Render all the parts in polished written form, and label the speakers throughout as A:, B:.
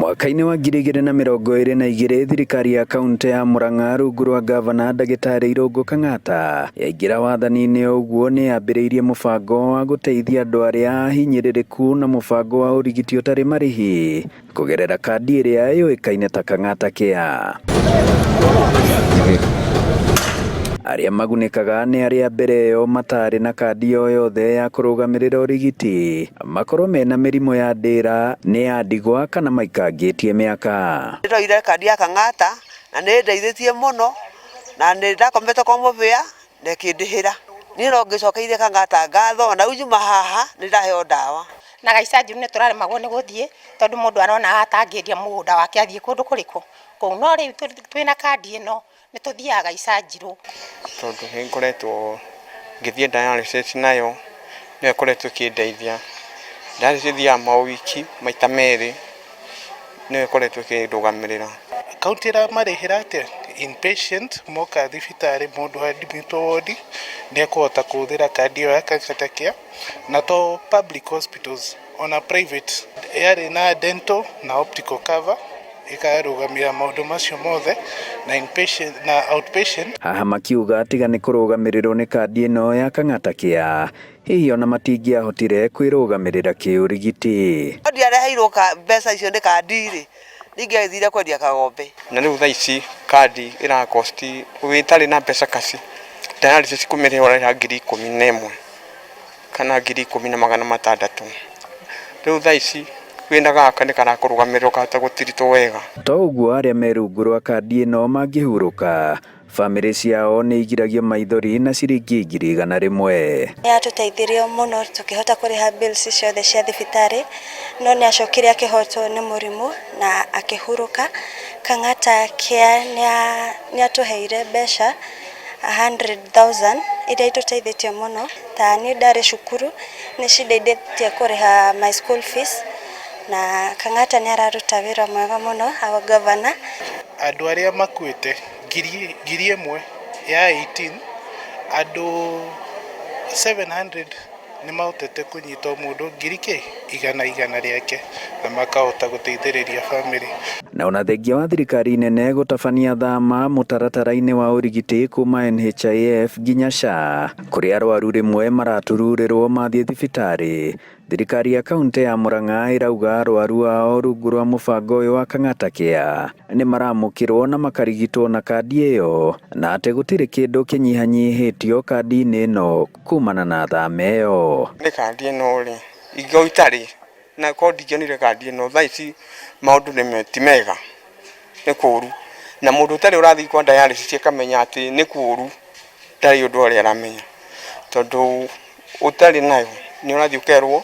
A: Mwaka-inĩ wa 2022 thirikari ya kaunti ya Murang'a rungu rwa gavana Ndagĩtarĩ Irũngũ Kangata yaingĩra wathani-inĩ ũguo nĩ yambĩrĩirie mũbango wa gũteithia andũ arĩa ahinyĩrĩrĩku na mũbango wa ũrigiti ũtarĩ marĩhi kũgerera kandi ĩrĩa yũĩkaine ta Kangata Care. Arĩa magunĩkaga nĩ arĩa mbere ĩyo matarĩ na kandi o yothe ya kũrũgamĩrĩra ũrigiti, makorwo mena mĩrimũ ya ndĩra, nĩ ya ndigwa kana maikangĩtie mĩaka.
B: Nĩndoire kandi ya Kangata na nĩ ndeithĩtie mũno na nĩ ndakomete kwa mũbĩa na ĩkĩndĩhĩra. Niĩ no ngĩcokeire Kangata ngatho na ujuma haha nĩ ndaheo ndawa.
C: Na gaicanjirũ nĩ tũraremagwo nĩ gũthiĩ tondũ mũndũ arona atangĩendia mũgũnda wake athiĩ kũndũ kũrĩkũ. Kũu no rĩu twĩna kandi ĩno nĩ tũthiaga gaicanjirũ.
D: Tondũ nĩ ngoretwo ngĩthiĩ dialysis nayo nĩ ĩkoretwo ĩkĩndeithia. Dialysis ya mawiki maita merĩ nĩ ĩkoretwo ĩkĩndũgamĩrĩra.
E: Kaunti ĩramarĩhĩra atĩa inpatient moka thibitarĩ mũndũ admitwo ward nĩ ekũhota kũhũthĩra kandi ĩyo ya Kangata Care, na to public hospitals ona private yarĩ na dental na optical cover ikarũgamia maũndũ macio mothe na inpatient na outpatient.
A: Haha makiuga tiga nĩ kũrũgamĩrĩrwo nĩ kandi ĩno ya Kangata Care, hihi ona matingĩahotire kwĩrũgamĩrĩra kĩũrigiti.
B: Ndiareheirwo mbeca icio nĩ kandi rĩ, ningĩathire kwendia kagombe.
D: Na rĩu thaa ici kandi ĩrakosti wĩtarĩ na mbeca kaci dialysis kũmĩrĩhĩra 11,000 kana 10,600. Rĩu thaa ici wĩna gaka nĩ kana kũrũgamĩrĩrwo kahota gũtiritwo wega.
A: To ũguo arĩa me rungu rwa kandi ĩno mangĩhurũka, bamĩrĩ ciao nĩ igiragio maithori na ciringi 100.
F: Nĩatũteithirie mũno tũkĩhota kũrĩha bills ciothe cia thibitarĩ, no nĩ acokire akĩhotwo nĩ mũrimũ na akĩhurũka. Kangata Care nĩ atũheire mbeca 100,000 iria itũteithĩtie mũno. Ta niĩ ndarĩ cukuru nĩ cindeithĩtie kũrĩha my school fees, na Kangata nĩ araruta wĩra mwega mũno our governor.
E: Andũ arĩa makuĩte 1,000 ya 18, andũ 700 nĩ mahotete kũnyita mũndũ 100 rĩake na makahota gũteithĩrĩria bamĩrĩ.
A: Na ona thengia wa thirikari nene gũtabania thama mũtaratara-inĩ wa ũrigiti kuma NHIF nginya SHA, kũrĩa arwaru rĩmwe maratururĩrwo mathiĩ thibitarĩ, thirikari ya kaunti ya Murang'a ĩrauga arwaru ao rungu rwa mũbango ũyũ wa Kangata Care nĩ maramũkĩrwo na makarigitwo na kandi ĩyo, na atĩ gũtirĩ kĩndũ kĩnyihanyihĩtio kandi-inĩ ĩno kumana na thama ĩyo.
D: Nĩ kandi ĩno rĩ, ingĩo itarĩ na kondi ingĩonire kandi ĩno thaa ici maũndũ ti mega, nĩ kũũru, na mũndũ ũtarĩ ũrathiĩ kwa dialysis akamenya atĩ nĩ kũũru, ndarĩ ũndũ ũrĩa aramenya, tondũ ũtarĩ nayo nĩ ũrathiĩ ũkerwo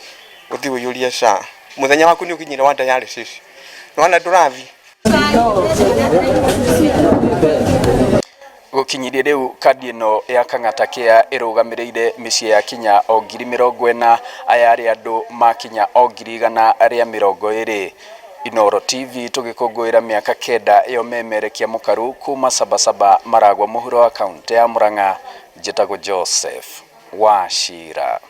D: ũthiĩ ũiyũrie SHA, mũthenya waku nĩ ũkinyire wa dialysis nĩwona ndũrathiĩ.
A: Gũkinyĩria rĩu kandi ĩno ya Kangata Care ĩrũgamĩrĩire mĩciĩ ya kinya o 40,000 aya arĩ andũ makinya o 100,000 arĩa 20. Inooro TV tũgĩkũngũĩra mĩaka 9 ĩyo memerekia mũkaru kuma Sabasaba Maragwa mũhuro wa kaunti ya Murang'a. Njĩtagwo Joseph Wachira.